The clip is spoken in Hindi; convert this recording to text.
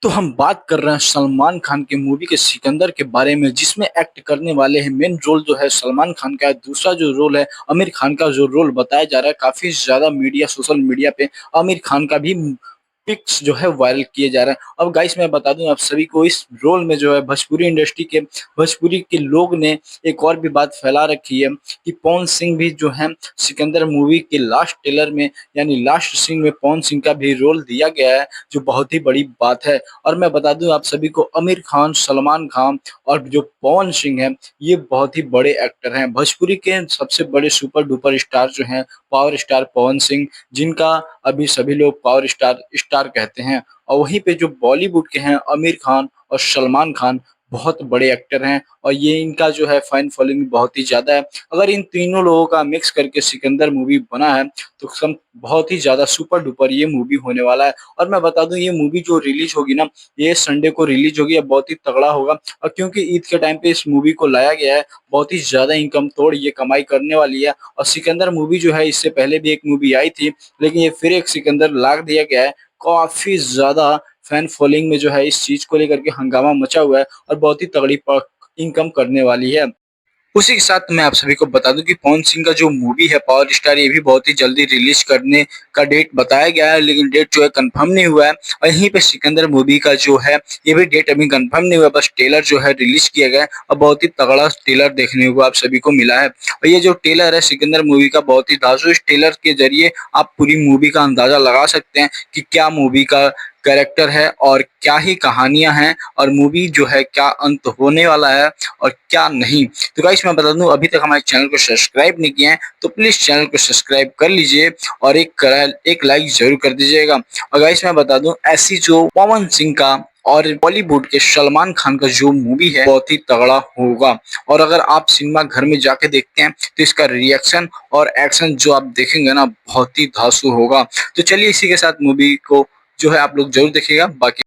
तो हम बात कर रहे हैं सलमान खान की मूवी के सिकंदर के बारे में, जिसमें एक्ट करने वाले हैं। मेन रोल जो है सलमान खान का है, दूसरा जो रोल है आमिर खान का जो रोल बताया जा रहा है। काफी ज्यादा मीडिया, सोशल मीडिया पे आमिर खान का भी पिक्स जो है वायरल किए जा रहे हैं। अब गाइस मैं बता दूं आप सभी को, इस रोल में जो है भोजपुरी के लोग ने एक और भी बात फैला रखी है कि पवन सिंह भी जो है सिकंदर मूवी के लास्ट ट्रेलर में, यानी लास्ट सीन में पवन सिंह का भी रोल दिया गया है, जो बहुत ही बड़ी बात है। और मैं बता दूं आप सभी को, आमिर खान, सलमान खान और जो पवन सिंह है, ये बहुत ही बड़े एक्टर हैं। भोजपुरी के सबसे बड़े सुपर डुपर स्टार जो हैं, पावर स्टार पवन सिंह, जिनका अभी सभी लोग पावर स्टार स्टार कहते हैं। और वहीं पे जो बॉलीवुड के हैं, आमिर खान और सलमान खान, बहुत बड़े एक्टर हैं और ये इनका जो है फैन फॉलोइंग बहुत ही ज्यादा है। अगर इन तीनों लोगों का मिक्स करके सिकंदर मूवी बना है तो सम बहुत ही ज्यादा सुपर डुपर ये मूवी होने वाला है। और मैं बता दूं, ये मूवी जो रिलीज होगी ना, ये संडे को रिलीज होगी। अब बहुत ही तगड़ा होगा, और क्योंकि ईद के टाइम पे इस मूवी को लाया गया है, बहुत ही ज्यादा इनकम तोड़ ये कमाई करने वाली है। और सिकंदर मूवी जो है, इससे पहले भी एक मूवी आई थी, लेकिन ये फिर एक सिकंदर ला दिया गया है। काफी ज्यादा फैन फॉलोइंग में जो है इस चीज को लेकर के हंगामा मचा हुआ है और बहुत ही तगड़ी इनकम करने वाली है। उसी के साथ मैं आप सभी को बता दूं कि पवन सिंह का जो मूवी है पावर स्टार, ये भी बहुत ही जल्दी रिलीज करने का डेट बताया गया है, लेकिन डेट जो है कंफर्म नहीं हुआ है। और यहीं पे सिकंदर मूवी का जो है, ये भी डेट अभी कंफर्म नहीं हुआ, बस ट्रेलर जो है रिलीज किया गया है और बहुत ही तगड़ा ट्रेलर देखने को आप सभी को मिला है। और ये जो ट्रेलर है सिकंदर मूवी का, बहुत ही धांसू। इस ट्रेलर के जरिए आप पूरी मूवी का अंदाजा लगा सकते हैं कि क्या मूवी का कैरेक्टर है और क्या ही कहानियां हैं, और मूवी जो है क्या अंत होने वाला है और क्या नहीं। तो गाइस मैं बता दूं, अभी तक हमारे चैनल को सब्सक्राइब नहीं किए हैं तो प्लीज चैनल को सब्सक्राइब कर लीजिए और एक लाइक जरूर कर दीजिएगा। और गाइस मैं बता दूं, ऐसी जो पवन सिंह का और बॉलीवुड के सलमान खान का जो मूवी है, बहुत ही तगड़ा होगा। और अगर आप सिनेमा घर में जाके देखते हैं तो इसका रिएक्शन और एक्शन जो आप देखेंगे ना, बहुत ही धांसू होगा। तो चलिए इसी के साथ मूवी को जो है आप लोग जरूर देखिएगा। बाकी